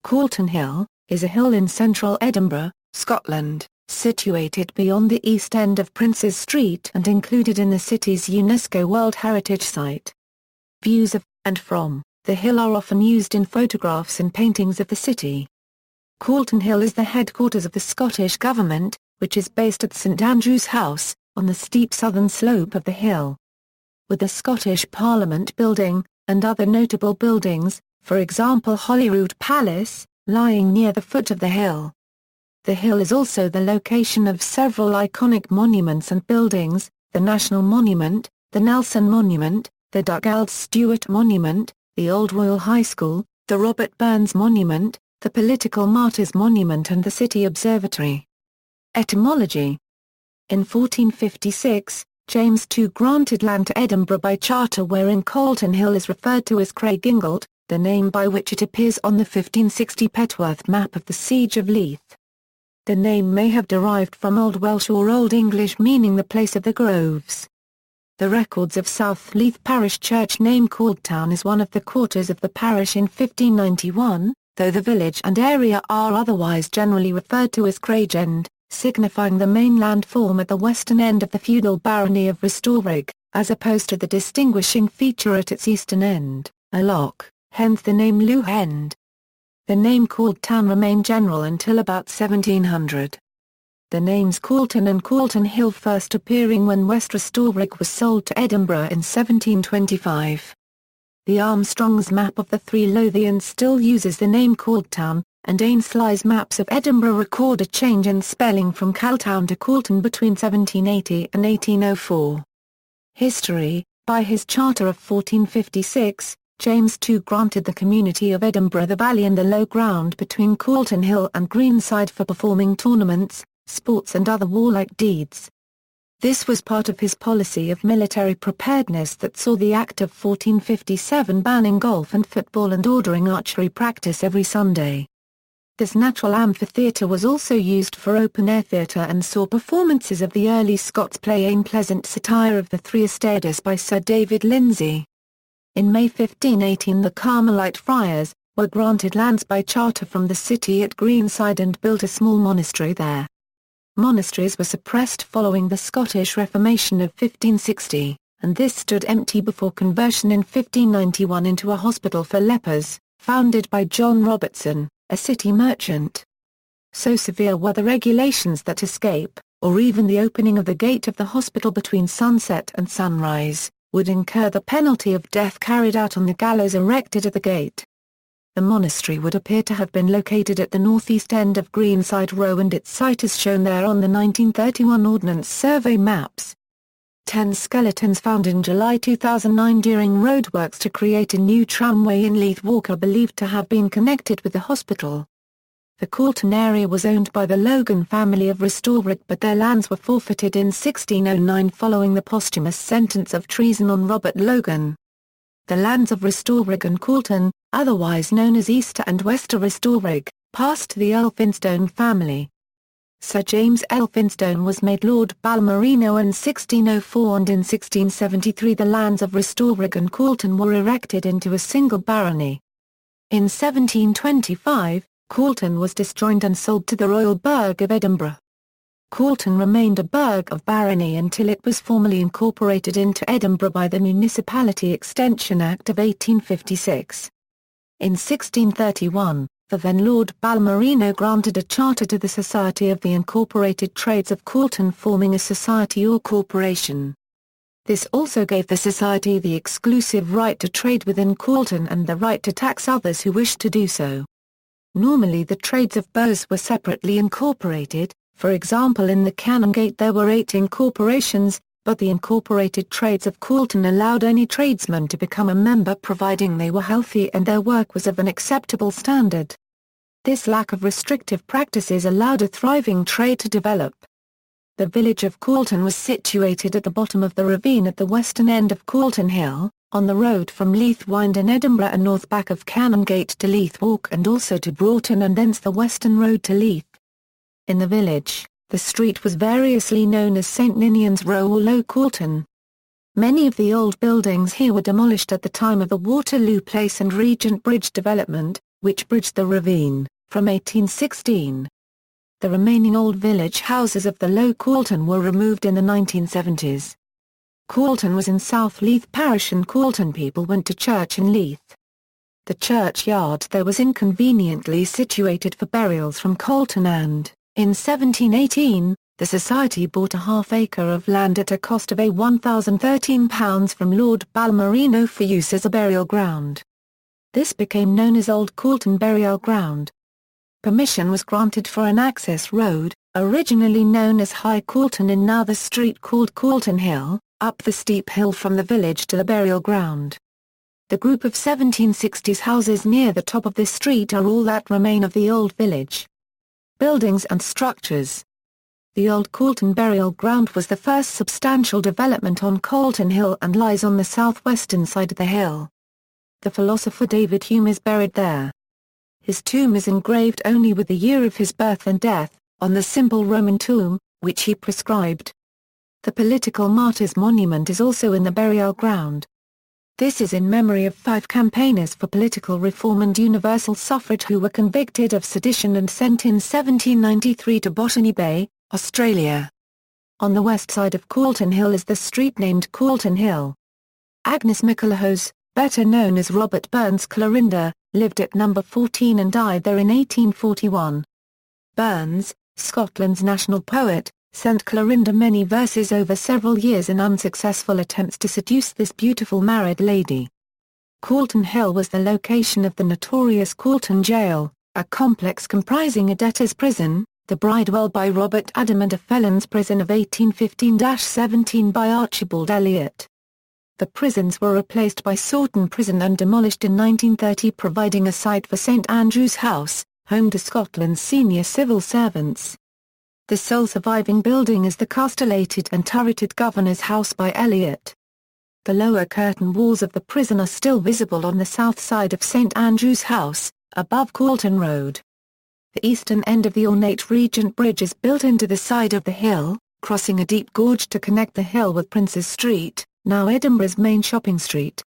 Calton Hill is a hill in central Edinburgh, Scotland, situated beyond the east end of Princes Street and included in the city's UNESCO World Heritage Site. Views of, and from, the hill are often used in photographs and paintings of the city. Calton Hill is the headquarters of the Scottish Government, which is based at St Andrew's House, on the steep southern slope of the hill. With the Scottish Parliament building, and other notable buildings, for example Holyrood Palace, lying near the foot of the hill. The hill is also the location of several iconic monuments and buildings, the National Monument, the Nelson Monument, the Dugald Stewart Monument, the Old Royal High School, the Robert Burns Monument, the Political Martyrs Monument and the City Observatory. Etymology. In 1456, James II granted land to Edinburgh by charter wherein Calton Hill is referred to as Craigingalt, the name by which it appears on the 1560 Petworth map of the Siege of Leith. The name may have derived from Old Welsh or Old English meaning the place of the groves. The records of South Leith Parish Church name Caldtown is one of the quarters of the parish in 1591, though the village and area are otherwise generally referred to as Craigend, signifying the mainland form at the western end of the feudal barony of Restorrig, as opposed to the distinguishing feature at its eastern end, a loch, hence the name Lew End. The name Caldtown remained general until about 1700. The names Calton and Calton Hill first appearing when West Restorrig was sold to Edinburgh in 1725. The Armstrong's map of the Three Lothians still uses the name Caldtown, and Ainsleigh's maps of Edinburgh record a change in spelling from Caltown to Calton between 1780 and 1804. History. By his charter of 1456, James II granted the community of Edinburgh the valley and the low ground between Calton Hill and Greenside for performing tournaments, sports and other warlike deeds. This was part of his policy of military preparedness that saw the Act of 1457 banning golf and football and ordering archery practice every Sunday. This natural amphitheatre was also used for open-air theatre and saw performances of the early Scots play Ain Pleasant satire of the Three Estades by Sir David Lindsay. In May 1518 the Carmelite friars were granted lands by charter from the city at Greenside and built a small monastery there. Monasteries were suppressed following the Scottish Reformation of 1560, and this stood empty before conversion in 1591 into a hospital for lepers, founded by John Robertson, a city merchant. So severe were the regulations that escape, or even the opening of the gate of the hospital between sunset and sunrise, would incur the penalty of death carried out on the gallows erected at the gate. The monastery would appear to have been located at the northeast end of Greenside Row and its site is shown there on the 1931 Ordnance Survey maps. 10 skeletons found in July 2009 during roadworks to create a new tramway in Leith Walk are believed to have been connected with the hospital. The Calton area was owned by the Logan family of Restorrig but their lands were forfeited in 1609 following the posthumous sentence of treason on Robert Logan. The lands of Restorrig and Calton, otherwise known as Easter and Wester Restorrig, passed to the Elphinstone family. Sir James Elphinstone was made Lord Balmerino in 1604 and in 1673 the lands of Restorrig and Calton were erected into a single barony. In 1725, Calton was disjoined and sold to the Royal Burgh of Edinburgh. Calton remained a burgh of barony until it was formally incorporated into Edinburgh by the Municipality Extension Act of 1856. In 1631, the then Lord Balmerino granted a charter to the Society of the Incorporated Trades of Calton forming a society or corporation. This also gave the society the exclusive right to trade within Calton and the right to tax others who wished to do so. Normally the trades of boroughs were separately incorporated. For example in the Canongate there were 8 incorporations, but the incorporated trades of Calton allowed any tradesman to become a member providing they were healthy and their work was of an acceptable standard. This lack of restrictive practices allowed a thriving trade to develop. The village of Calton was situated at the bottom of the ravine at the western end of Calton Hill, on the road from Leith Wynd in Edinburgh and north back of Canongate to Leith Walk and also to Broughton and thence the western road to Leith. In the village, the street was variously known as St Ninian's Row or Low Calton. Many of the old buildings here were demolished at the time of the Waterloo Place and Regent Bridge development, which bridged the ravine, from 1816. The remaining old village houses of the Low Calton were removed in the 1970s. Calton was in South Leith parish and Calton people went to church in Leith. The churchyard there was inconveniently situated for burials from Calton and, in 1718, the Society bought a half-acre of land at a cost of £1,013 from Lord Balmerino for use as a burial ground. This became known as Old Calton Burial Ground. Permission was granted for an access road, originally known as High Calton and now the street called Calton Hill, up the steep hill from the village to the burial ground. The group of 1760s houses near the top of this street are all that remain of the old village. Buildings and structures. The Old Calton Burial Ground was the first substantial development on Calton Hill and lies on the southwestern side of the hill. The philosopher David Hume is buried there. His tomb is engraved only with the year of his birth and death, on the simple Roman tomb, which he prescribed. The Political Martyrs Monument is also in the burial ground. This is in memory of 5 campaigners for political reform and universal suffrage who were convicted of sedition and sent in 1793 to Botany Bay, Australia. On the west side of Calton Hill is the street named Calton Hill. Agnes McIlhose, better known as Robert Burns Clorinda, lived at number 14 and died there in 1841. Burns, Scotland's national poet, sent Clorinda many verses over several years in unsuccessful attempts to seduce this beautiful married lady. Calton Hill was the location of the notorious Calton Jail, a complex comprising a debtor's prison, the Bridewell by Robert Adam and a felon's prison of 1815-17 by Archibald Elliott. The prisons were replaced by Sawton Prison and demolished in 1930, providing a site for St Andrew's House, home to Scotland's senior civil servants. The sole surviving building is the castellated and turreted Governor's House by Elliott. The lower curtain walls of the prison are still visible on the south side of St Andrew's House, above Calton Road. The eastern end of the ornate Regent Bridge is built into the side of the hill, crossing a deep gorge to connect the hill with Princes Street, now Edinburgh's main shopping street.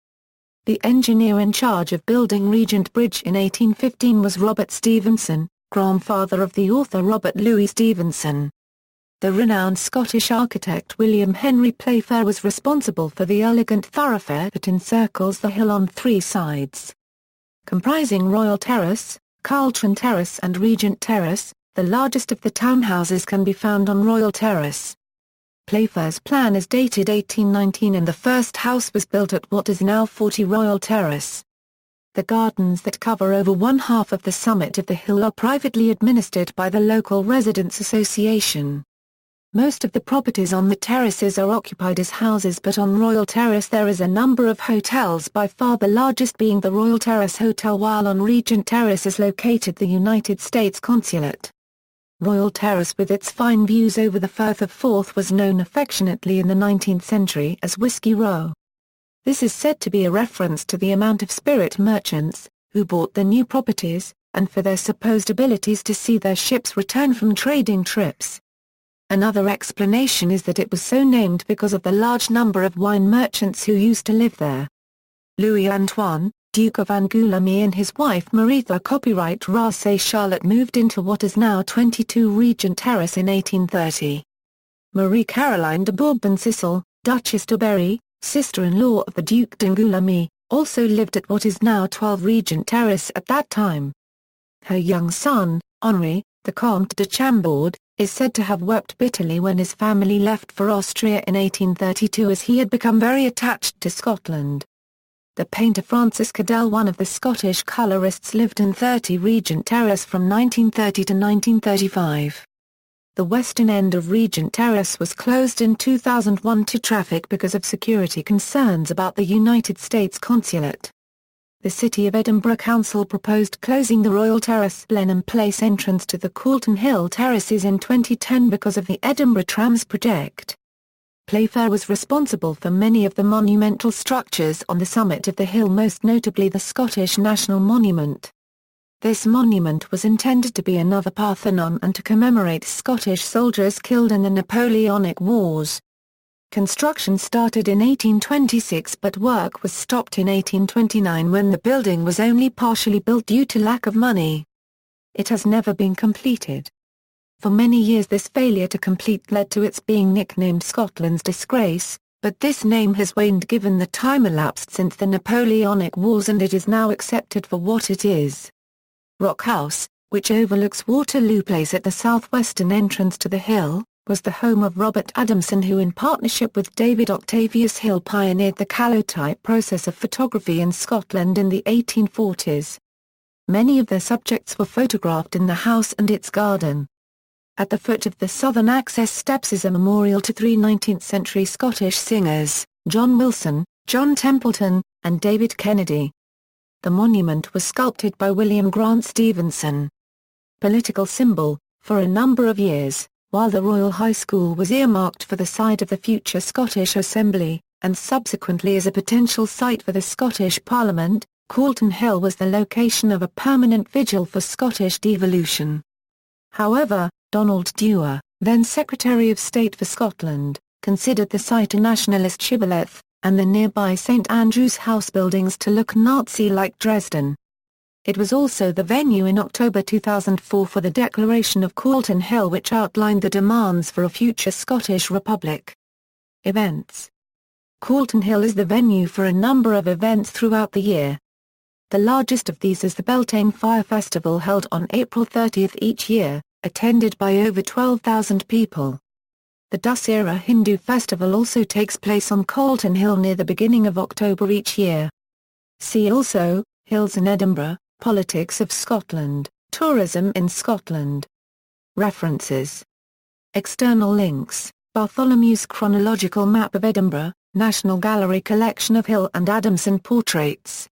The engineer in charge of building Regent Bridge in 1815 was Robert Stevenson, grandfather of the author Robert Louis Stevenson. The renowned Scottish architect William Henry Playfair was responsible for the elegant thoroughfare that encircles the hill on 3 sides. Comprising Royal Terrace, Carlton Terrace and Regent Terrace, the largest of the townhouses can be found on Royal Terrace. Playfair's plan is dated 1819 and the first house was built at what is now 40 Royal Terrace. The gardens that cover over 1/2 of the summit of the hill are privately administered by the local residents' association. Most of the properties on the terraces are occupied as houses, but on Royal Terrace there is a number of hotels, by far the largest being the Royal Terrace Hotel, while on Regent Terrace is located the United States Consulate. Royal Terrace, with its fine views over the Firth of Forth, was known affectionately in the 19th century as Whiskey Row. This is said to be a reference to the amount of spirit merchants, who bought the new properties, and for their supposed abilities to see their ships return from trading trips. Another explanation is that it was so named because of the large number of wine merchants who used to live there. Louis Antoine, Duke of Angoulême, and his wife Maritha copyright Race Charlotte moved into what is now 22 Regent Terrace in 1830. Marie Caroline de Bourbon-Cecil, Duchess de Berry, sister-in-law of the Duc d'Angoulême, also lived at what is now 12 Regent Terrace at that time. Her young son, Henri, the Comte de Chambord, is said to have wept bitterly when his family left for Austria in 1832, as he had become very attached to Scotland. The painter Francis Cadell, one of the Scottish colourists, lived in 30 Regent Terrace from 1930 to 1935. The western end of Regent Terrace was closed in 2001 to traffic because of security concerns about the United States Consulate. The City of Edinburgh Council proposed closing the Royal Terrace Blenheim Place entrance to the Calton Hill terraces in 2010 because of the Edinburgh Trams project. Playfair was responsible for many of the monumental structures on the summit of the hill, most notably the Scottish National Monument. This monument was intended to be another Parthenon and to commemorate Scottish soldiers killed in the Napoleonic Wars. Construction started in 1826 but work was stopped in 1829 when the building was only partially built due to lack of money. It has never been completed. For many years this failure to complete led to its being nicknamed Scotland's Disgrace, but this name has waned given the time elapsed since the Napoleonic Wars and it is now accepted for what it is. Rock House, which overlooks Waterloo Place at the southwestern entrance to the hill, was the home of Robert Adamson who in partnership with David Octavius Hill pioneered the calotype process of photography in Scotland in the 1840s. Many of their subjects were photographed in the house and its garden. At the foot of the southern access steps is a memorial to three 19th-century Scottish singers, John Wilson, John Templeton, and David Kennedy. The monument was sculpted by William Grant Stevenson. Political symbol, for a number of years, while the Royal High School was earmarked for the site of the future Scottish Assembly, and subsequently as a potential site for the Scottish Parliament, Calton Hill was the location of a permanent vigil for Scottish devolution. However, Donald Dewar, then Secretary of State for Scotland, considered the site a nationalist shibboleth, and the nearby St Andrew's House buildings to look Nazi-like Dresden. It was also the venue in October 2004 for the Declaration of Calton Hill which outlined the demands for a future Scottish Republic. Events. Calton Hill is the venue for a number of events throughout the year. The largest of these is the Beltane Fire Festival held on April 30 each year, attended by over 12,000 people. The Dussehra Hindu festival also takes place on Calton Hill near the beginning of October each year. See also, Hills in Edinburgh, Politics of Scotland, Tourism in Scotland. References. External links, Bartholomew's Chronological Map of Edinburgh, National Gallery collection of Hill and Adamson portraits.